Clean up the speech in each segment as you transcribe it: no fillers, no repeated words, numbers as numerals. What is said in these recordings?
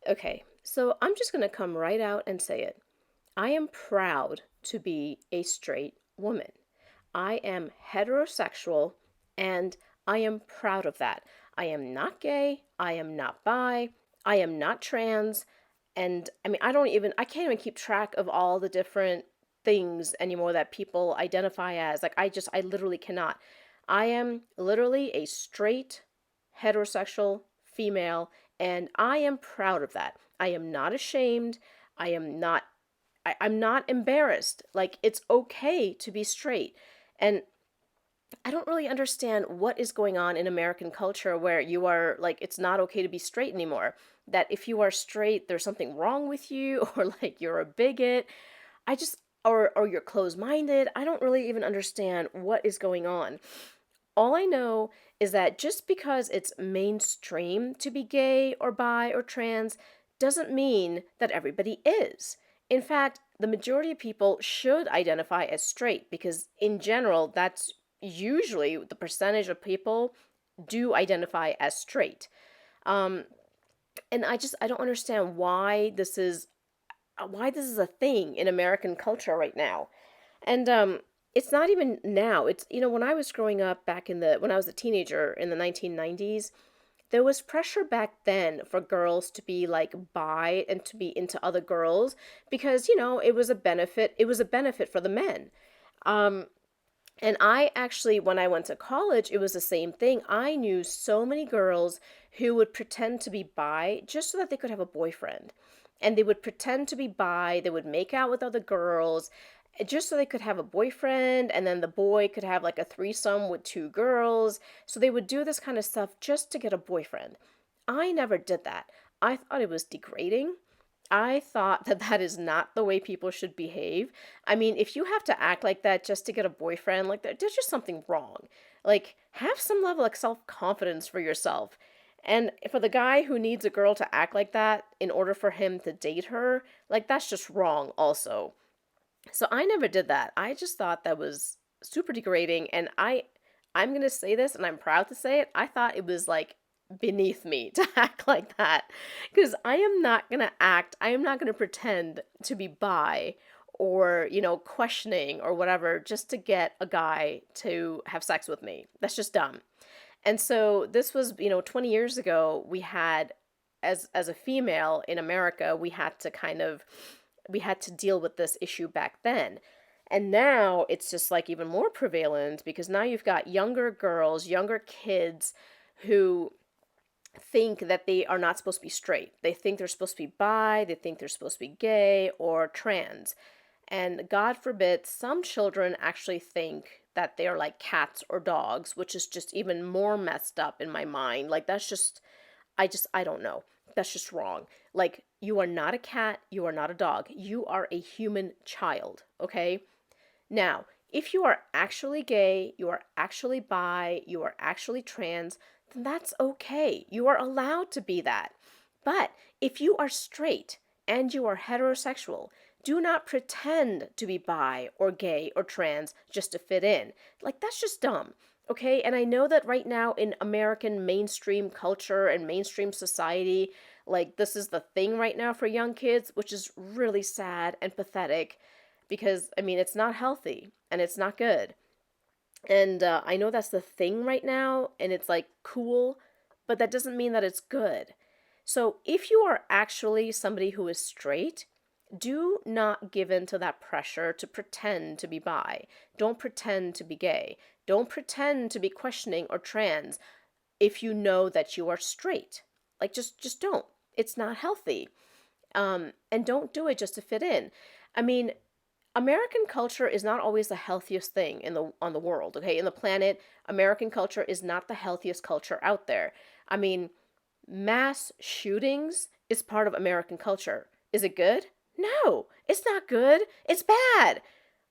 Okay, so I'm just going to come right out and say it. I am proud to be a straight woman. I am heterosexual and I am proud of that. I am not gay. I am not bi. I am not trans. And I mean, I can't even keep track of all the different things anymore that people identify as. I literally cannot. I am literally a straight heterosexual female, and I am proud of that. I am not ashamed. I am not I'm not embarrassed. Like, it's okay to be straight. And I don't really understand what is going on in American culture where you are like, it's not okay to be straight anymore. That if you are straight, there's something wrong with you, or like you're a bigot. I just, or you're closed minded. I don't really even understand what is going on. All I know is that just because it's mainstream to be gay or bi or trans doesn't mean that everybody is. In fact, the majority of people should identify as straight because, in general, that's usually the percentage of people do identify as straight. Um, and I don't understand why this is a thing in American culture right now. And it's not even now. It's when I was growing up when I was a teenager in the 1990s, there was pressure back then for girls to be like bi and to be into other girls because it was a benefit. It was a benefit for the men. Um, and I actually, when I went to college, it was the same thing. I knew so many girls who would pretend to be bi just so that they could have a boyfriend. And they would pretend to be bi, they would make out with other girls just so they could have a boyfriend, and then the boy could have like a threesome with two girls. So they would do this kind of stuff just to get a boyfriend. I never did that. I thought it was degrading. I thought that that is not the way people should behave. I mean, if you have to act like that just to get a boyfriend, like there's just something wrong. Like, have some level of self-confidence for yourself. And for the guy who needs a girl to act like that in order for him to date her, like that's just wrong also. So I never did that. I just thought that was super degrading, and I'm going to say this and I'm proud to say it. I thought it was like beneath me to act like that because I am not going to pretend to be bi or, questioning or whatever just to get a guy to have sex with me. That's just dumb. And so this was, 20 years ago, we had as a female in America, we had to deal with this issue back then. And now it's just like even more prevalent because now you've got younger girls, younger kids who think that they are not supposed to be straight. They think they're supposed to be bi, they think they're supposed to be gay or trans. And God forbid, some children actually think that they're like cats or dogs, which is just even more messed up in my mind. Like, I don't know. That's just wrong. Like, you are not a cat, you are not a dog. You are a human child, okay? Now, if you are actually gay, you are actually bi, you are actually trans, then that's okay. You are allowed to be that. But if you are straight and you are heterosexual, do not pretend to be bi or gay or trans just to fit in. Like, that's just dumb. Okay, and I know that right now in American mainstream culture and mainstream society, like this is the thing right now for young kids, which is really sad and pathetic because, I mean, it's not healthy and it's not good. And I know that's the thing right now and it's like cool, but that doesn't mean that it's good. So if you are actually somebody who is straight, do not give in to that pressure to pretend to be bi. Don't pretend to be gay. Don't pretend to be questioning or trans if you know that you are straight. Like just don't. It's not healthy. And don't do it just to fit in. I mean, American culture is not always the healthiest thing in the on the world, okay? In the planet, American culture is not the healthiest culture out there. I mean, mass shootings is part of American culture. Is it good? No, it's not good. It's bad.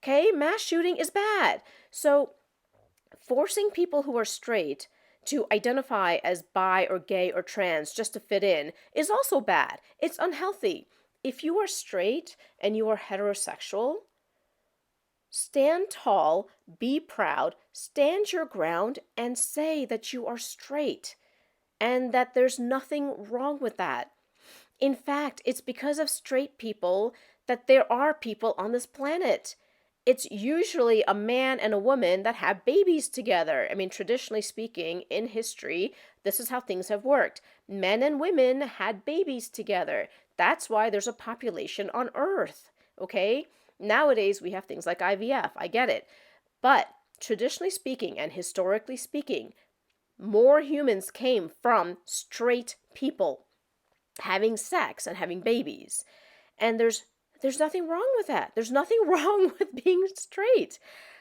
Okay? Mass shooting is bad. So, forcing people who are straight to identify as bi or gay or trans just to fit in is also bad. It's unhealthy. If you are straight and you are heterosexual, stand tall, be proud, stand your ground, and say that you are straight and that there's nothing wrong with that. In fact, it's because of straight people that there are people on this planet. It's usually a man and a woman that have babies together. I mean, traditionally speaking, in history, this is how things have worked. Men and women had babies together. That's why there's a population on Earth. Okay? Nowadays, we have things like IVF. I get it. But traditionally speaking and historically speaking, more humans came from straight people having sex and having babies. And there's nothing wrong with that. There's nothing wrong with being straight.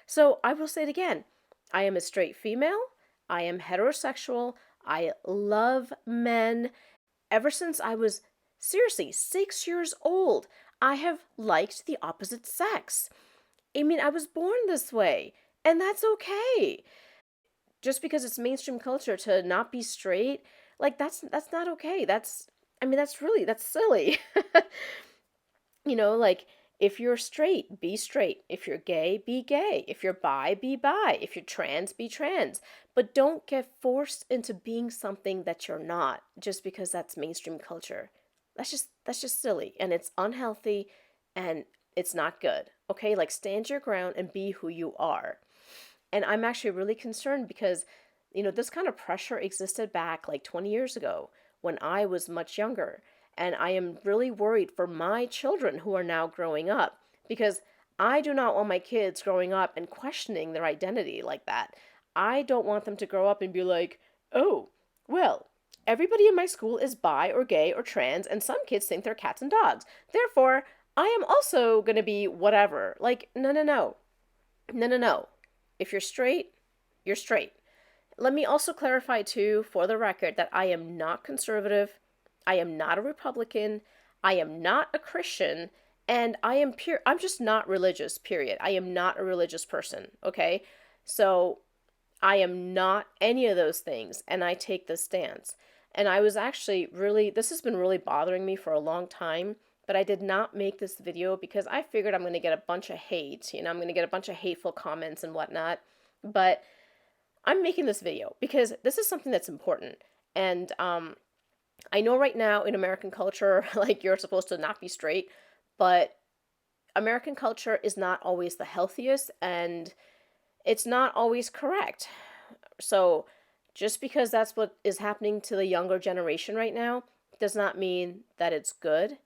So I will say it again. I am a straight female. I am heterosexual. I love men. Ever since I was seriously 6 years old, I have liked the opposite sex. I mean, I was born this way, and that's okay. Just because it's mainstream culture to not be straight, like that's not okay. I mean, that's silly. Like if you're straight, be straight. If you're gay, be gay. If you're bi, be bi. If you're trans, be trans. But don't get forced into being something that you're not just because that's mainstream culture. That's just silly and it's unhealthy and it's not good. Okay? Like stand your ground and be who you are. And I'm actually really concerned because this kind of pressure existed back like 20 years ago when I was much younger. And I am really worried for my children who are now growing up because I do not want my kids growing up and questioning their identity like that. I don't want them to grow up and be like, oh, well, everybody in my school is bi or gay or trans, and some kids think they're cats and dogs. Therefore, I am also going to be whatever. Like, no, no, no. No, no, no. If you're straight, you're straight. Let me also clarify, too, for the record, that I am not conservative. I am not a Republican. I am not a Christian. And I'm just not religious, period. I am not a religious person, okay? So I am not any of those things. And I take this stance. And I was actually this has been really bothering me for a long time. But I did not make this video because I figured I'm going to get a bunch of hate. I'm going to get a bunch of hateful comments and whatnot. But I'm making this video because this is something that's important. And I know right now in American culture, like you're supposed to not be straight, but American culture is not always the healthiest and it's not always correct. So just because that's what is happening to the younger generation right now does not mean that it's good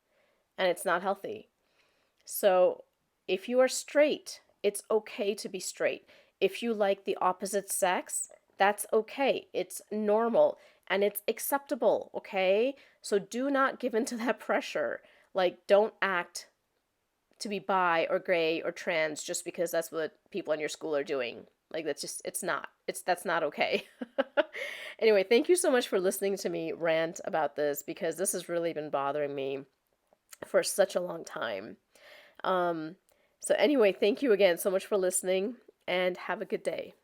and it's not healthy. So if you are straight, it's okay to be straight. If you like the opposite sex, that's okay. It's normal and it's acceptable, okay? So do not give into that pressure. Like, don't act to be bi or gay or trans just because that's what people in your school are doing. Like, that's not okay. Anyway, thank you so much for listening to me rant about this because this has really been bothering me for such a long time. So anyway, thank you again so much for listening and have a good day.